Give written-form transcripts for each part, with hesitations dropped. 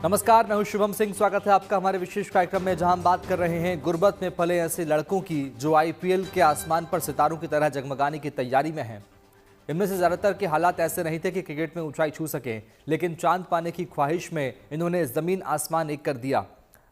नमस्कार, मैं हूं शुभम सिंह। स्वागत है आपका हमारे विशेष कार्यक्रम में, जहां हम बात कर रहे हैं गुर्बत में पले ऐसे लड़कों की जो आईपीएल के आसमान पर सितारों की तरह जगमगाने की तैयारी में हैं। इनमें से ज्यादातर के हालात ऐसे नहीं थे कि क्रिकेट में ऊंचाई छू सकें, लेकिन चांद पाने की ख्वाहिश में इन्होंने जमीन आसमान एक कर दिया।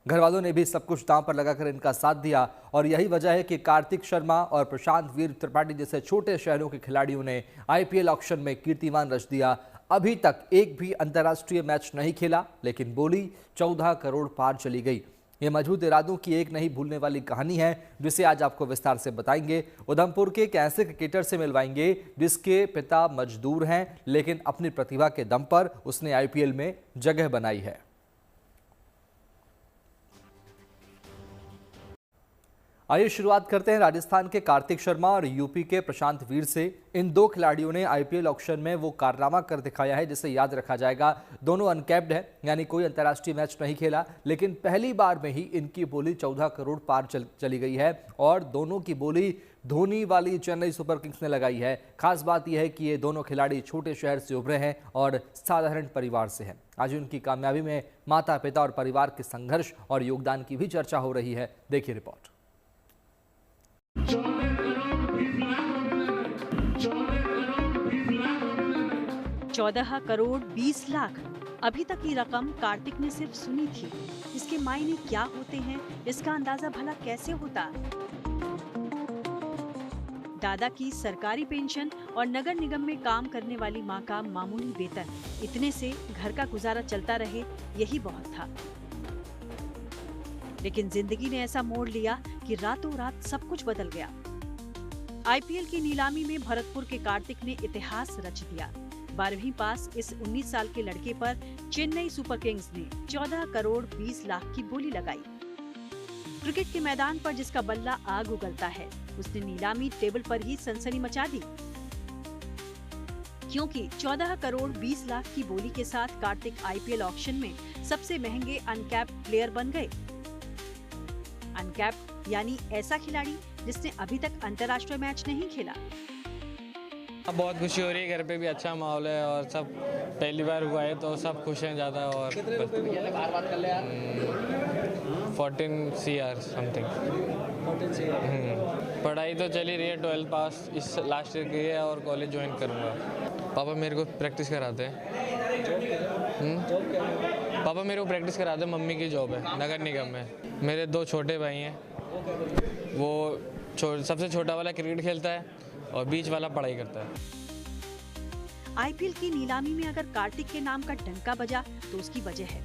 घर वालों ने भी सब कुछ दांव पर लगाकर इनका साथ दिया और यही वजह है कि कार्तिक शर्मा और प्रशांत वीर त्रिपाठी जैसे छोटे शहरों के खिलाड़ियों ने आईपीएल ऑक्शन में कीर्तिमान रच दिया। अभी तक एक भी अंतर्राष्ट्रीय मैच नहीं खेला, लेकिन बोली 14 करोड़ पार चली गई। ये मजबूत इरादों की एक नहीं भूलने वाली कहानी है, जिसे आज आपको विस्तार से बताएंगे। उधमपुर के एक ऐसे क्रिकेटर से मिलवाएंगे जिसके पिता मजदूर हैं, लेकिन अपनी प्रतिभा के दम पर उसने आईपीएल में जगह बनाई है। आइए शुरुआत करते हैं राजस्थान के कार्तिक शर्मा और यूपी के प्रशांत वीर से। इन दो खिलाड़ियों ने आईपीएल ऑक्शन में वो कारनामा कर दिखाया है जिसे याद रखा जाएगा। दोनों अनकैप्ड हैं, यानी कोई अंतर्राष्ट्रीय मैच नहीं खेला, लेकिन पहली बार में ही इनकी बोली 14 करोड़ पार चली गई है और दोनों की बोली धोनी वाली चेन्नई सुपर किंग्स ने लगाई है। खास बात यह है कि ये दोनों खिलाड़ी छोटे शहर से उभरे हैं और साधारण परिवार से हैं। आज उनकी कामयाबी में माता पिता और परिवार के संघर्ष और योगदान की भी चर्चा हो रही है। देखिए रिपोर्ट। 14 करोड़ 20 लाख। अभी तक ये रकम कार्तिक ने सिर्फ सुनी थी। इसके मायने क्या होते हैं, इसका अंदाजा भला कैसे होता? दादा की सरकारी पेंशन और नगर निगम में काम करने वाली माँ का मामूली वेतन, इतने से घर का गुजारा चलता रहे, यही बहुत था। लेकिन जिंदगी ने ऐसा मोड़ लिया कि रातों रात सब कुछ बदल गया। आईपीएल की नीलामी में भरतपुर के कार्तिक ने इतिहास रच दिया। 12वीं पास इस 19 साल के लड़के पर चेन्नई सुपर किंग्स ने 14 करोड़ 20 लाख की बोली लगाई। क्रिकेट के मैदान पर जिसका बल्ला आग उगलता है, उसने नीलामी टेबल पर ही सनसनी मचा दी, क्योंकि 14 करोड़ 20 लाख की बोली के साथ कार्तिक आईपीएल ऑक्शन में सबसे महंगे अनकैप्ड प्लेयर बन गए। अनकैप्ड यानी ऐसा खिलाड़ी जिसने अभी तक अंतर्राष्ट्रीय मैच नहीं खेला। बहुत खुशी हो रही है, घर पे भी अच्छा माहौल है और सब पहली बार हुआ है तो सब खुश हैं ज़्यादा। और 14 CR समथिंग। पढ़ाई तो चली रही है, 12 पास इस लास्ट ईयर की है और कॉलेज ज्वाइन करूँगा। पापा मेरे को प्रैक्टिस कराते हैं। पापा मेरे को प्रैक्टिस कराते हैं, मम्मी की जॉब है नगर निगम में। मेरे 2 छोटे भाई हैं, वो सबसे छोटा वाला क्रिकेट खेलता है और बीच वाला पढ़ाई करता है। आईपीएल की नीलामी में अगर कार्तिक के नाम का डंका बजा तो उसकी वजह है।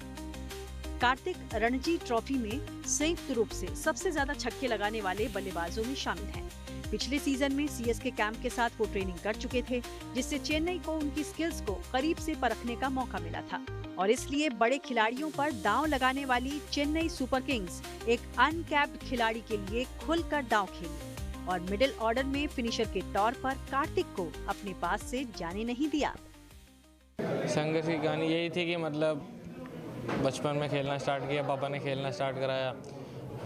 कार्तिक रणजी ट्रॉफी में संयुक्त रूप से सबसे ज्यादा छक्के लगाने वाले बल्लेबाजों में शामिल हैं। पिछले सीजन में सीएसके कैंप के साथ वो ट्रेनिंग कर चुके थे, जिससे चेन्नई को उनकी स्किल्स को करीब से परखने का मौका मिला था और इसलिए बड़े खिलाड़ियों पर दांव लगाने वाली चेन्नई सुपर किंग्स एक अनकैप्ड खिलाड़ी के लिए खुलकर दांव खेली और मिडिल ऑर्डर में फिनिशर के तौर पर कार्तिक को अपने पास से जाने नहीं दिया। संघर्ष की कहानी यही थी कि मतलब बचपन में खेलना स्टार्ट किया, पापा ने खेलना स्टार्ट कराया।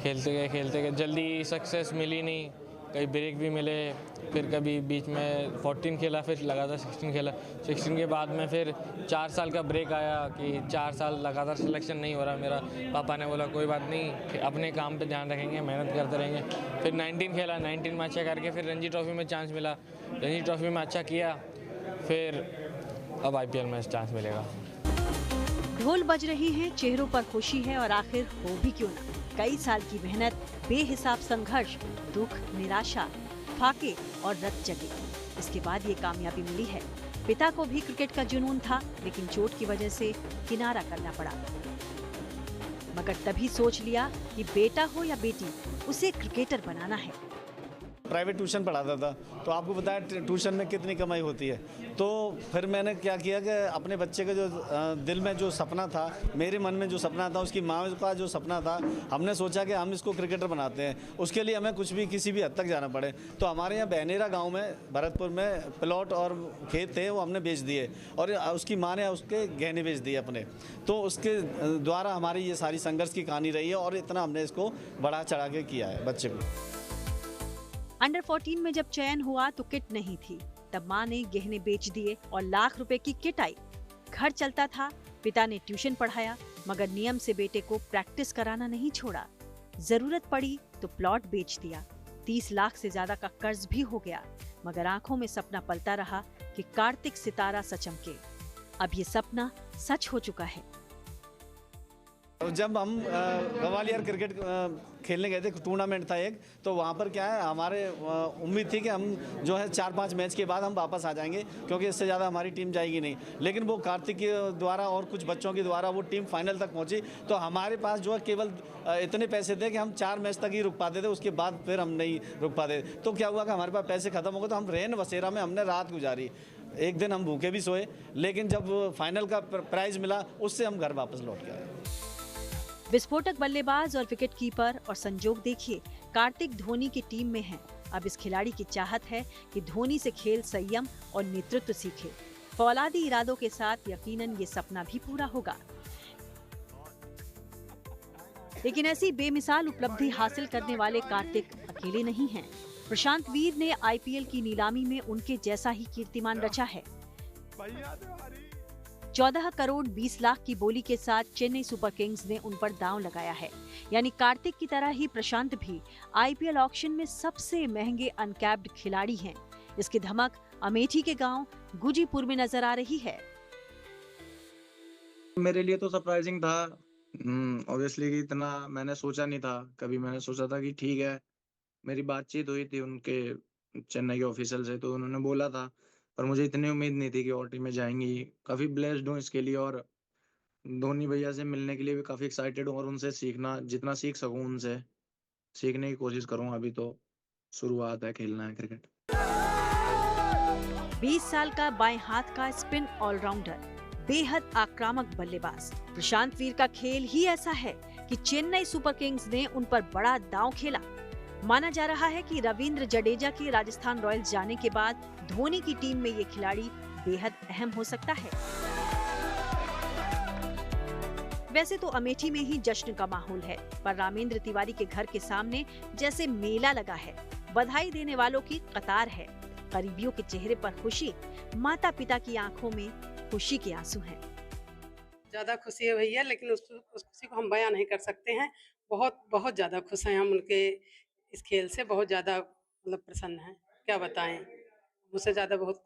खेलते गए जल्दी सक्सेस मिली नहीं, कई ब्रेक भी मिले, फिर कभी बीच में 14 खेला, फिर लगातार 16 खेला। 16 के बाद में फिर 4 साल का ब्रेक आया कि 4 साल लगातार सिलेक्शन नहीं हो रहा मेरा। पापा ने बोला कोई बात नहीं, अपने काम पे ध्यान रखेंगे, मेहनत करते रहेंगे। फिर 19 खेला, 19 में अच्छा करके फिर रणजी ट्रॉफी में चांस मिला, रणजी ट्रॉफी में अच्छा किया, फिर अब आईपीएल में चांस मिलेगा। ढोल बज रही हैं, चेहरों पर खुशी है और आखिर हो भी क्यों ना, कई साल की मेहनत, बेहिसाब संघर्ष, दुख, निराशा, फाके और रत जगे, इसके बाद ये कामयाबी मिली है। पिता को भी क्रिकेट का जुनून था, लेकिन चोट की वजह से किनारा करना पड़ा, मगर तभी सोच लिया कि बेटा हो या बेटी, उसे क्रिकेटर बनाना है। प्राइवेट ट्यूशन पढ़ाता था, तो आपको बताया ट्यूशन में कितनी कमाई होती है। तो फिर मैंने क्या किया कि अपने बच्चे का जो दिल में जो सपना था, मेरे मन में जो सपना था, उसकी माँ का जो सपना था, हमने सोचा कि हम इसको क्रिकेटर बनाते हैं। उसके लिए हमें कुछ भी किसी भी हद तक जाना पड़े। तो हमारे यहाँ बहनेरा गाँव में भरतपुर में प्लॉट और खेत थे, वो हमने बेच दिए और उसकी माँ ने उसके गहने बेच दिए अपने। तो उसके द्वारा हमारी ये सारी संघर्ष की कहानी रही है और इतना हमने इसको बढ़ा चढ़ा के किया है बच्चे को। अंडर 14 में जब चयन हुआ तो किट नहीं थी, तब माँ ने गहने बेच दिए और लाख रुपए की किट आई। घर चलता था, पिता ने ट्यूशन पढ़ाया, मगर नियम से बेटे को प्रैक्टिस कराना नहीं छोड़ा। जरूरत पड़ी तो प्लॉट बेच दिया। 30 लाख से ज्यादा का कर्ज भी हो गया, मगर आंखों में सपना पलता रहा कि कार्तिक सितारा सचमके। अब ये सपना सच हो चुका है। जब हम ग्वालियर क्रिकेट खेलने गए थे, टूर्नामेंट था एक, तो वहाँ पर क्या है, हमारे उम्मीद थी कि हम जो है 4-5 मैच के बाद हम वापस आ जाएंगे, क्योंकि इससे ज़्यादा हमारी टीम जाएगी नहीं। लेकिन वो कार्तिक के द्वारा और कुछ बच्चों के द्वारा वो टीम फाइनल तक पहुँची। तो हमारे पास जो है केवल इतने पैसे थे कि हम 4 मैच तक ही रुक पाते थे, उसके बाद फिर हम नहीं रुक पाते। तो क्या हुआ कि हमारे पास पैसे खत्म हो गए, तो हम रैन बसेरा में हमने रात गुजारी। एक दिन हम भूखे भी सोए, लेकिन जब फाइनल का प्राइज़ मिला उससे हम घर वापस लौट गए। विस्फोटक बल्लेबाज और विकेट कीपर, और संजोग देखिए, कार्तिक धोनी की टीम में हैं। अब इस खिलाड़ी की चाहत है कि धोनी से खेल संयम और नेतृत्व सीखे। फौलादी इरादों के साथ यकीनन ये सपना भी पूरा होगा। लेकिन ऐसी बेमिसाल उपलब्धि हासिल करने वाले कार्तिक अकेले नहीं हैं। प्रशांत वीर ने आईपीएल की नीलामी में उनके जैसा ही कीर्तिमान रचा है। 14 करोड़ 20 लाख की बोली के साथ चेन्नई सुपर किंग्स ने उन पर दांव लगाया है। यानी कार्तिक की तरह ही प्रशांत भी आईपीएल ऑक्शन में सबसे महंगे अनकैप्ड खिलाड़ी हैं। इसकी धमक अमेठी के गांव गुजीपुर में नजर आ रही है। मेरे लिए तो सरप्राइजिंग था, ऑब्वियसली कि इतना मैंने सोचा नहीं था। कभी मैंने सोचा था कि ठीक है, मेरी बातचीत हुई थी उनके चेन्नई के ऑफिशियल से, तो उन्होंने बोला था, पर मुझे इतनी उम्मीद नहीं थी कि और टीमें जाएंगी। काफ़ी ब्लेस्ड हूँ इसके लिए, और धोनी भैया से मिलने के लिए भी काफ़ी एक्साइटेड हूँ, और उनसे सीखना, जितना सीख सकूँ उनसे सीखने की कोशिश करूँ। अभी तो शुरुआत है, खेलना है क्रिकेट। 20 साल का बाएं हाथ का स्पिन ऑलराउंडर, बेहद आक्रामक बल्लेबाज प्रशांत वीर का खेल ही ऐसा है कि चेन्नई सुपर किंग्स ने उन पर बड़ा दांव खेला। माना जा रहा है कि रविंद्र जडेजा के राजस्थान रॉयल्स जाने के बाद धोनी की टीम में ये खिलाड़ी बेहद अहम हो सकता है। वैसे तो अमेठी में ही जश्न का माहौल है, पर रामेंद्र तिवारी के घर के सामने जैसे मेला लगा है। बधाई देने वालों की कतार है। करीबियों के चेहरे पर खुशी, माता पिता की आंखों में खुशी के आंसू हैं। ज़्यादा खुशी है भैया, लेकिन उस खुशी को हम बयां नहीं कर सकते हैं। बहुत बहुत ज़्यादा खुश हैं हम उनके इस खेल से, बहुत ज़्यादा मतलब प्रसन्न हैं। क्या बताएं, मुझसे ज़्यादा बहुत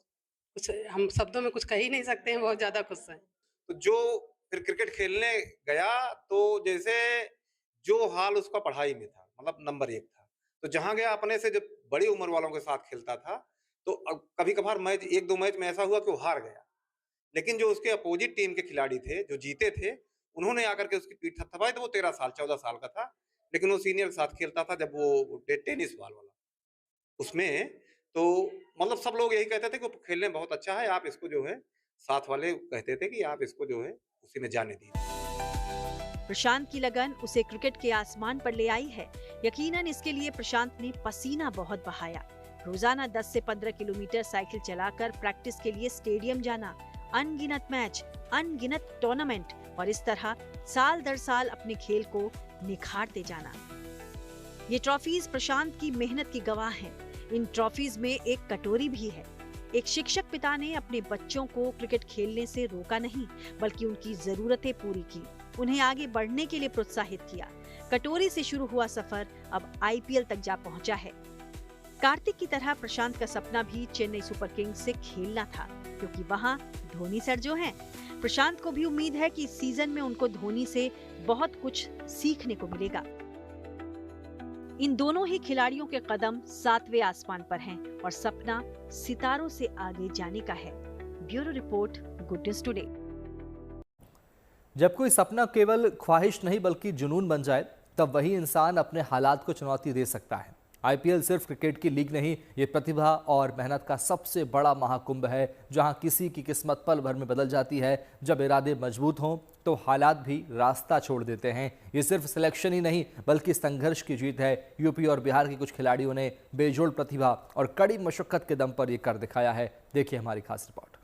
कुछ हम शब्दों में कुछ कह ही नहीं सकते हैं। बहुत ज़्यादा खुश हैं। तो जो फिर क्रिकेट खेलने गया, तो जैसे जो हाल उसका पढ़ाई में था, मतलब नंबर 1 था, तो जहाँ गया अपने से जब बड़ी उम्र वालों के साथ खेलता था, तो कभी कभार मैच 1-2 मैच में ऐसा हुआ कि वो हार गया, लेकिन जो उसके अपोजिट टीम के खिलाड़ी थे जो जीते थे, उन्होंने आकर के उसकी पीठ थपथपाई। तो वो 13 साल 14 साल का था, लेकिन वो सीनियर के साथ खेलता था जब वो टेनिस बॉल वाला उसमें। तो मतलब सब लोग यही कहते थे कि वो खेलने में बहुत अच्छा है, आप इसको जो है, साथ वाले कहते थे कि आप इसको जो है उसी में जाने दीजिए। प्रशांत की लगन उसे क्रिकेट के आसमान पर ले आई है। यकीनन इसके लिए प्रशांत ने पसीना बहुत बहाया। रोजाना 10 से 15 किलोमीटर साइकिल चलाकर प्रैक्टिस के लिए स्टेडियम जाना, अनगिनत मैच, अनगिनत टूर्नामेंट, और इस तरह साल दर साल अपने खेल को निखारते जाना। ये ट्रॉफीज प्रशांत की मेहनत की गवाह हैं। इन ट्रॉफीज में एक कटोरी भी है। एक शिक्षक पिता ने अपने बच्चों को क्रिकेट खेलने से रोका नहीं, बल्कि उनकी जरूरतें पूरी की, उन्हें आगे बढ़ने के लिए प्रोत्साहित किया। कटोरी से शुरू हुआ सफर अब आईपीएल तक जा पहुंचा है। कार्तिक की तरह प्रशांत का सपना भी चेन्नई सुपर किंग्स से खेलना था, क्योंकि वहां धोनी सर जो हैं। प्रशांत को भी उम्मीद है कि इस सीजन में उनको धोनी से बहुत कुछ सीखने को मिलेगा। इन दोनों ही खिलाड़ियों के कदम 7वें आसमान पर हैं और सपना सितारों से आगे जाने का है। Bureau report, good news today. जब कोई सपना केवल ख्वाहिश नहीं बल्कि जुनून बन जाए, तब वही इंसान अपने हालात को चुनौती दे सकता है। आईपीएल सिर्फ क्रिकेट की लीग नहीं, ये प्रतिभा और मेहनत का सबसे बड़ा महाकुंभ है, जहां किसी की किस्मत पल भर में बदल जाती है। जब इरादे मजबूत हों तो हालात भी रास्ता छोड़ देते हैं। ये सिर्फ सिलेक्शन ही नहीं बल्कि संघर्ष की जीत है। यूपी और बिहार के कुछ खिलाड़ियों ने बेजोड़ प्रतिभा और कड़ी मशक्कत के दम पर ये कर दिखाया है। देखिए हमारी खास रिपोर्ट।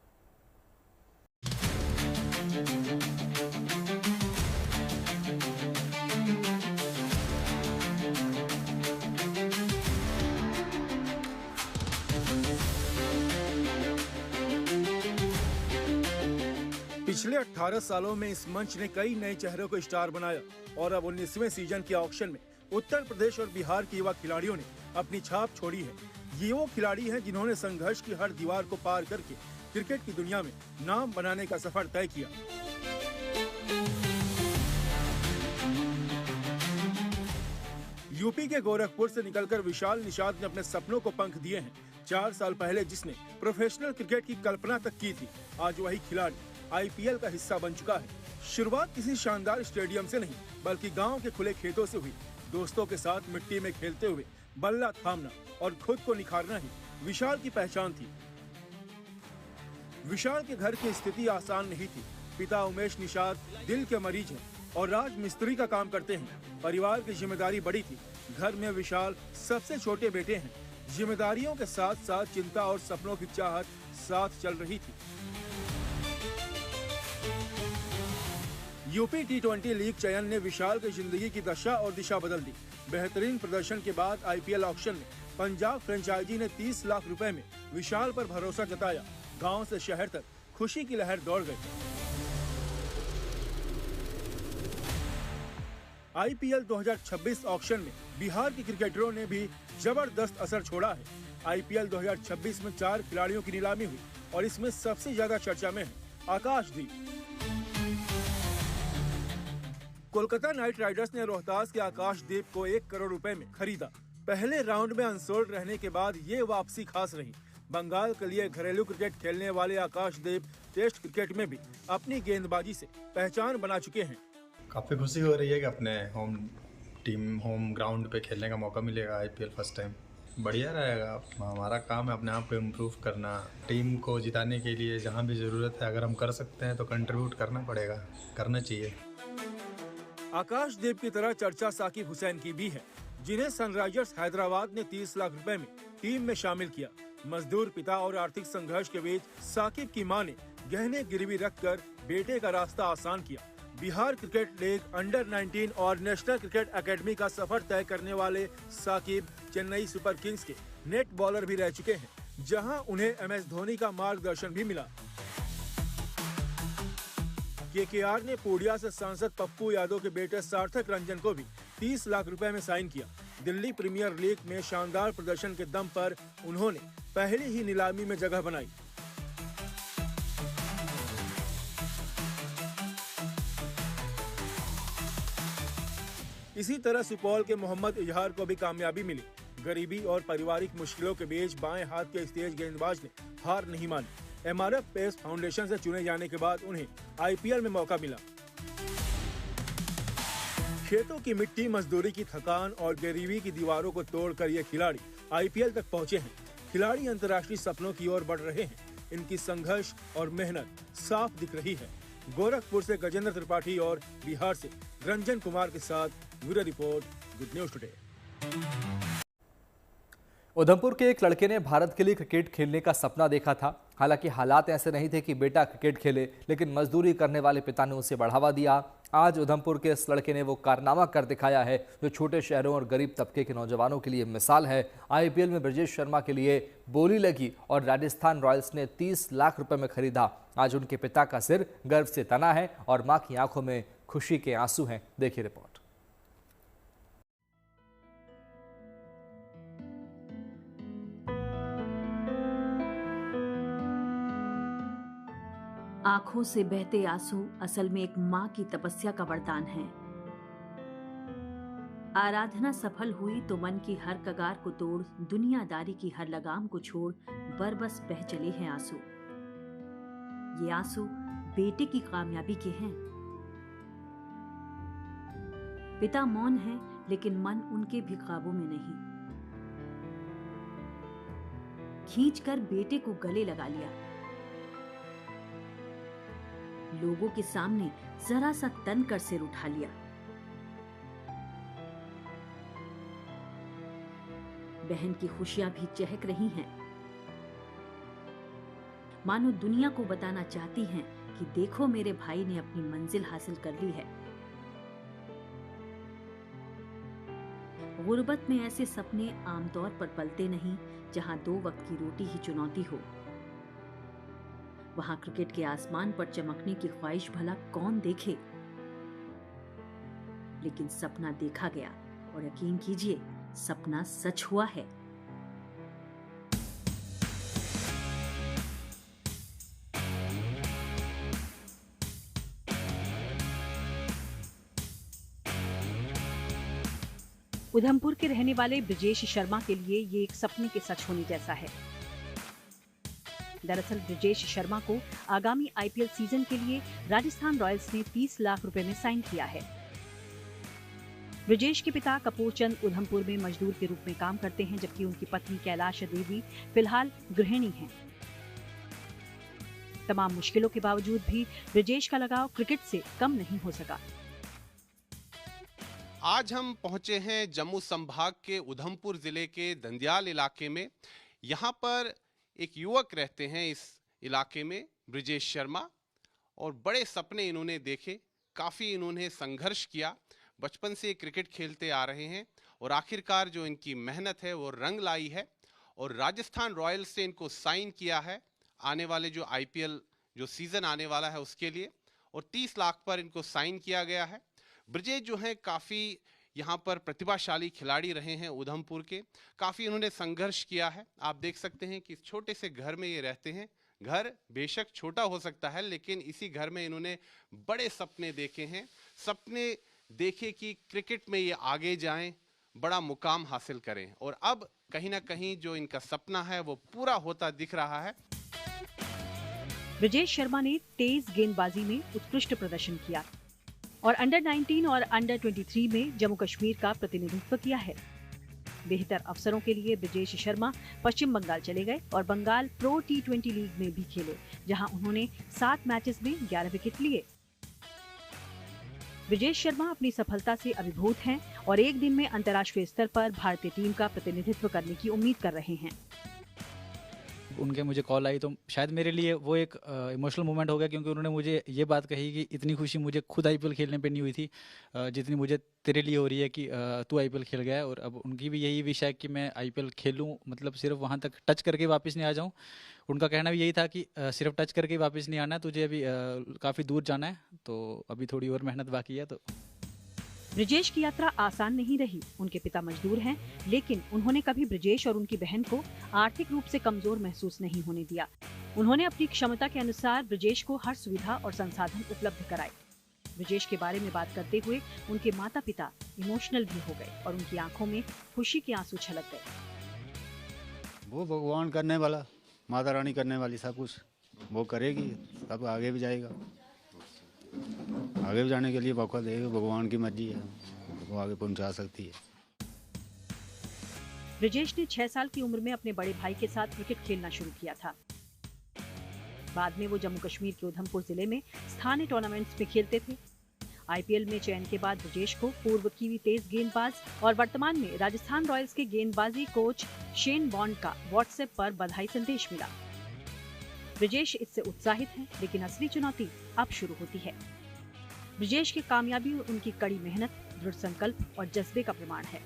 पिछले 18 सालों में इस मंच ने कई नए चेहरों को स्टार बनाया और अब 19वें सीजन के ऑक्शन में उत्तर प्रदेश और बिहार के युवा खिलाड़ियों ने अपनी छाप छोड़ी है। ये वो खिलाड़ी हैं जिन्होंने संघर्ष की हर दीवार को पार करके क्रिकेट की दुनिया में नाम बनाने का सफर तय किया। यूपी के गोरखपुर से निकलकर विशाल निषाद ने अपने सपनों को पंख दिए हैं। 4 साल पहले जिसने प्रोफेशनल क्रिकेट की कल्पना तक की थी, आज वही खिलाड़ी आईपीएल का हिस्सा बन चुका है। शुरुआत किसी शानदार स्टेडियम से नहीं, बल्कि गांव के खुले खेतों से हुई। दोस्तों के साथ मिट्टी में खेलते हुए बल्ला थामना और खुद को निखारना ही विशाल की पहचान थी। विशाल के घर की स्थिति आसान नहीं थी। पिता उमेश निषाद दिल के मरीज हैं और राज मिस्त्री का काम करते हैं। परिवार की जिम्मेदारी बड़ी थी। घर में विशाल सबसे छोटे बेटे हैं। जिम्मेदारियों के साथ साथ चिंता और सपनों की चाहत साथ चल रही थी। यूपी T20 लीग चयन ने विशाल की जिंदगी की दशा और दिशा बदल दी। बेहतरीन प्रदर्शन के बाद आईपीएल ऑक्शन में पंजाब फ्रेंचाइजी ने 30 लाख रुपए में विशाल पर भरोसा जताया। गांव से शहर तक खुशी की लहर दौड़ गई। आईपीएल 2026 ऑक्शन में बिहार के क्रिकेटरों ने भी जबरदस्त असर छोड़ा है। आईपीएल 2026 में 4 खिलाड़ियों की नीलामी हुई और इसमें सबसे ज्यादा चर्चा में है आकाशदीप। कोलकाता नाइट राइडर्स ने रोहतास के आकाशदीप को 1 करोड़ रुपए में खरीदा। पहले राउंड में अनसोल्ड रहने के बाद ये वापसी खास रही। बंगाल के लिए घरेलू क्रिकेट खेलने वाले आकाशदीप टेस्ट क्रिकेट में भी अपनी गेंदबाजी से पहचान बना चुके हैं। काफ़ी खुशी हो रही है कि अपने होम ग्राउंड पे खेलने का मौका मिलेगा आईपीएल फर्स्ट टाइम। बढ़िया रहेगा। हमारा काम है अपने आप को इम्प्रूव करना, टीम को जिताने के लिए जहाँ भी ज़रूरत है अगर हम कर सकते हैं तो कंट्रीब्यूट करना पड़ेगा, करना चाहिए। आकाशदीप की तरह चर्चा साकिब हुसैन की भी है, जिन्हें सनराइजर्स हैदराबाद ने 30 लाख रुपए में टीम में शामिल किया। मजदूर पिता और आर्थिक संघर्ष के बीच साकिब की मां ने गहने गिरवी रखकर बेटे का रास्ता आसान किया। बिहार क्रिकेट लीग अंडर 19 और नेशनल क्रिकेट एकेडमी का सफर तय करने वाले साकिब चेन्नई सुपर किंग्स के नेट बॉलर भी रह चुके हैं, जहां उन्हें एमएस धोनी का मार्गदर्शन भी मिला। केकेआर ने पूर्णिया से सांसद पप्पू यादव के बेटे सार्थक रंजन को भी 30 लाख रुपए में साइन किया। दिल्ली प्रीमियर लीग में शानदार प्रदर्शन के दम पर उन्होंने पहली ही नीलामी में जगह बनाई। इसी तरह सुपौल के मोहम्मद इजहार को भी कामयाबी मिली। गरीबी और पारिवारिक मुश्किलों के बीच बाएं हाथ के इस तेज गेंदबाज ने हार नहीं मानी। एमआरएफ पेस फाउंडेशन से चुने जाने के बाद उन्हें आईपीएल में मौका मिला। खेतों की मिट्टी, मजदूरी की थकान और गरीबी की दीवारों को तोड़कर ये खिलाड़ी आईपीएल तक पहुंचे हैं। खिलाड़ी अंतर्राष्ट्रीय सपनों की ओर बढ़ रहे हैं। इनकी संघर्ष और मेहनत साफ दिख रही है। गोरखपुर से गजेंद्र त्रिपाठी और बिहार से रंजन कुमार के साथ bureau report, good news today. Udhampur के एक लड़के ने भारत के लिए क्रिकेट खेलने का सपना देखा था। हालांकि हालात ऐसे नहीं थे कि बेटा क्रिकेट खेले, लेकिन मजदूरी करने वाले पिता ने उसे बढ़ावा दिया। आज उधमपुर के इस लड़के ने वो कारनामा कर दिखाया है जो छोटे शहरों और गरीब तबके के नौजवानों के लिए मिसाल है। आईपीएल में ब्रजेश शर्मा के लिए बोली लगी और राजस्थान रॉयल्स ने 30 लाख रुपए में खरीदा। आज उनके पिता का सिर गर्व से तना है और मां की आंखों में खुशी के आंसू हैं। देखिए रिपोर्ट। आंखों से बहते आंसू असल में एक मां की तपस्या का वरदान है। आराधना सफल हुई तो मन की हर कगार को तोड़, दुनियादारी की हर लगाम को छोड़ बरबस बह चले हैं आंसू। ये आंसू बेटे की कामयाबी के हैं। पिता मौन है, लेकिन मन उनके भी काबू में नहीं। खींचकर बेटे को गले लगा लिया। लोगों के सामने जरा सा तन कर सिर उठा लिया। बहन की खुशियां भी चहक रही हैं। मानो दुनिया को बताना चाहती हैं कि देखो मेरे भाई ने अपनी मंजिल हासिल कर ली है। गुर्बत में ऐसे सपने आमतौर पर पलते नहीं, जहां 2 वक्त की रोटी ही चुनौती हो। वहां क्रिकेट के आसमान पर चमकने की ख्वाहिश भला कौन देखे, लेकिन सपना देखा गया और यकीन कीजिए सपना सच हुआ है। उधमपुर के रहने वाले ब्रिजेश शर्मा के लिए ये एक सपने के सच होने जैसा है। दरअसल ब्रिजेश शर्मा को आगामी आईपीएल सीजन के लिए राजस्थान रॉयल्स ने 30 लाख रुपए में साइन किया है। ब्रिजेश के पिता कपूर चंद उधमपुर में मजदूर के रूप में काम करते हैं, जबकि उनकी पत्नी कैलाश देवी फिलहाल गृहिणी हैं। तमाम मुश्किलों के बावजूद भी ब्रिजेश का लगाव क्रिकेट से कम नहीं हो सका। आज हम पहुंचे हैं जम्मू संभाग के उधमपुर जिले के दंदियाल इलाके में। यहाँ पर एक युवक रहते हैं इस इलाके में, ब्रिजेश शर्मा, और बड़े सपने इन्होंने देखे, काफ़ी इन्होंने संघर्ष किया। बचपन से क्रिकेट खेलते आ रहे हैं और आखिरकार जो इनकी मेहनत है वो रंग लाई है और राजस्थान रॉयल्स से इनको साइन किया है आने वाले जो आईपीएल जो सीज़न आने वाला है उसके लिए, और 30 लाख पर इनको साइन किया गया है। ब्रिजेश जो हैं काफ़ी यहाँ पर प्रतिभाशाली खिलाड़ी रहे हैं उधमपुर के, काफ़ी इन्होंने संघर्ष किया है। आप देख सकते हैं कि इस छोटे से घर में ये रहते हैं। घर बेशक छोटा हो सकता है, लेकिन इसी घर में इन्होंने बड़े सपने देखे हैं। सपने देखे कि क्रिकेट में ये आगे जाएं, बड़ा मुकाम हासिल करें, और अब कहीं ना कहीं जो इनका सपना है वो पूरा होता दिख रहा है। ब्रिजेश शर्मा ने तेज गेंदबाजी में उत्कृष्ट प्रदर्शन किया और अंडर 19 और अंडर 23 में जम्मू कश्मीर का प्रतिनिधित्व किया है। बेहतर अवसरों के लिए ब्रिजेश शर्मा पश्चिम बंगाल चले गए और बंगाल प्रो T20 लीग में भी खेले, जहां उन्होंने 7 मैचेस में 11 विकेट लिए। ब्रिजेश शर्मा अपनी सफलता से अभिभूत हैं और एक दिन में अंतर्राष्ट्रीय स्तर पर भारतीय टीम का प्रतिनिधित्व करने की उम्मीद कर रहे हैं। उनके मुझे कॉल आई तो शायद मेरे लिए वो एक इमोशनल मोमेंट हो गया, क्योंकि उन्होंने मुझे ये बात कही कि इतनी खुशी मुझे खुद आईपीएल खेलने पे नहीं हुई थी जितनी मुझे तेरे लिए हो रही है कि तू आईपीएल खेल गया है। और अब उनकी भी यही विश है कि मैं आईपीएल खेलूं, मतलब सिर्फ वहां तक टच करके वापस नहीं आ जाऊं। उनका कहना भी यही था कि सिर्फ टच करके वापस नहीं आना है, तुझे अभी काफ़ी दूर जाना है, तो अभी थोड़ी और मेहनत बाकी है। तो ब्रिजेश की यात्रा आसान नहीं रही। उनके पिता मजदूर हैं, लेकिन उन्होंने कभी ब्रिजेश और उनकी बहन को आर्थिक रूप से कमजोर महसूस नहीं होने दिया। उन्होंने अपनी क्षमता के अनुसार ब्रिजेश को हर सुविधा और संसाधन उपलब्ध कराए। ब्रिजेश के बारे में बात करते हुए उनके माता पिता इमोशनल भी हो गए और उनकी आंखों में खुशी के आंसू छलक गए। वो भगवान करने वाला, माता रानी करने वाली, सब कुछ वो करेगी, सब आगे भी जाएगा। आगे भी जाने के लिए मौका देगा, भगवान की मर्जी है, वो आगे पहुंचा सकती है। ब्रिजेश ने 6 साल की उम्र में अपने बड़े भाई के साथ क्रिकेट खेलना शुरू किया था। बाद में वो जम्मू कश्मीर के उधमपुर जिले में स्थानीय टूर्नामेंट्स में खेलते थे। आईपीएल में चयन के बाद ब्रिजेश को पूर्व कीवी तेज गेंदबाज और वर्तमान में राजस्थान रॉयल्स के गेंदबाजी कोच शेन बॉन्ड का व्हाट्सएप पर बधाई संदेश मिला। ब्रिजेश इससे उत्साहित हैं, लेकिन असली चुनौती अब शुरू होती है। ब्रिजेश की कामयाबी उनकी कड़ी मेहनत, दृढ़ संकल्प और जज्बे का प्रमाण है।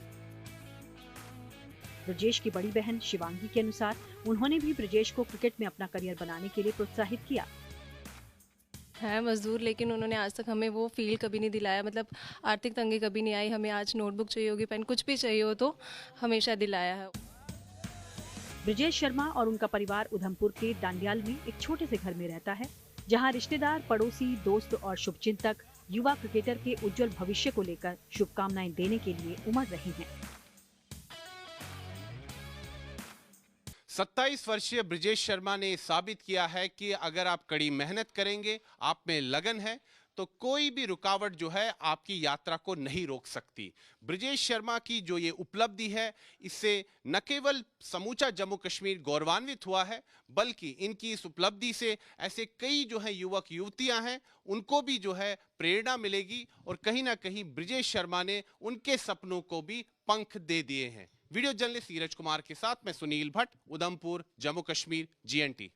ब्रिजेश की बड़ी बहन शिवांगी के अनुसार उन्होंने भी ब्रिजेश को क्रिकेट में अपना करियर बनाने के लिए प्रोत्साहित किया। है मजदूर, लेकिन उन्होंने आज तक हमें वो फील कभी नहीं दिलाया, मतलब आर्थिक तंगी कभी नहीं आई। हमें आज नोटबुक चाहिए होगी, पेन कुछ भी चाहिए हो तो हमेशा दिलाया है। ब्रिजेश शर्मा और उनका परिवार उधमपुर के डांडियाल में एक छोटे से घर में रहता है, जहां रिश्तेदार, पड़ोसी, दोस्त और शुभचिंतक युवा क्रिकेटर के उज्जवल भविष्य को लेकर शुभकामनाएं देने के लिए उमड़ रहे हैं। 27 वर्षीय ब्रिजेश शर्मा ने साबित किया है कि अगर आप कड़ी मेहनत करेंगे, आप में लगन है, तो कोई भी रुकावट जो है आपकी यात्रा को नहीं रोक सकती। ब्रिजेश शर्मा की जो ये उपलब्धि है, इससे न केवल समूचा जम्मू कश्मीर गौरवान्वित हुआ है, बल्कि इनकी इस उपलब्धि से ऐसे कई जो है युवक युवतियां हैं, उनको भी जो है प्रेरणा मिलेगी और कहीं ना कहीं ब्रिजेश शर्मा ने उनके सपनों को भी पंख दे दिए हैं। वीडियो जर्नलिस्ट नीरज कुमार के साथ मैं Sunil Bhatt, Udhampur, Jammu Kashmir, GNT।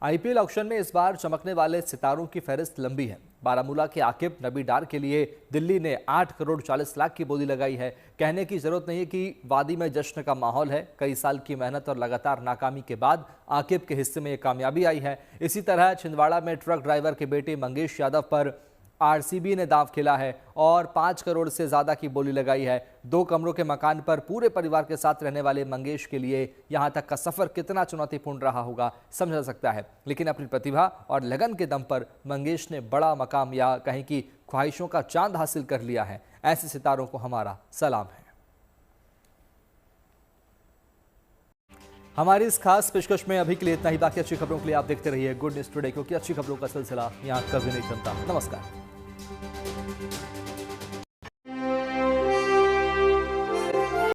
IPL auction में इस बार चमकने वाले सितारों की फहरिस्त लंबी है। बारामूला के आकिब नबी डार के लिए दिल्ली ने 8 करोड़ 40 लाख की बोली लगाई है। कहने की जरूरत नहीं कि वादी में जश्न का माहौल है। कई साल की मेहनत और लगातार नाकामी के बाद आकिब के हिस्से में ये कामयाबी आई है। इसी तरह छिंदवाड़ा में ट्रक ड्राइवर के बेटे मंगेश यादव पर आरसीबी ने दांव खेला है और 5 करोड़ से ज्यादा की बोली लगाई है। 2 कमरों के मकान पर पूरे परिवार के साथ रहने वाले मंगेश के लिए यहां तक का सफर कितना चुनौतीपूर्ण रहा होगा समझा जा सकता है। लेकिन अपनी प्रतिभा और लगन के दम पर मंगेश ने बड़ा मकाम या कहीं की ख्वाहिशों का चांद हासिल कर लिया है। ऐसे सितारों को हमारा सलाम है। हमारी इस खास पेशकश में अभी के लिए इतना ही। बाकी अच्छी खबरों के लिए आप देखते रहिए गुड न्यूज टुडे, क्योंकि अच्छी खबरों का सिलसिला यहाँ कभी नहीं थमता। नमस्कार।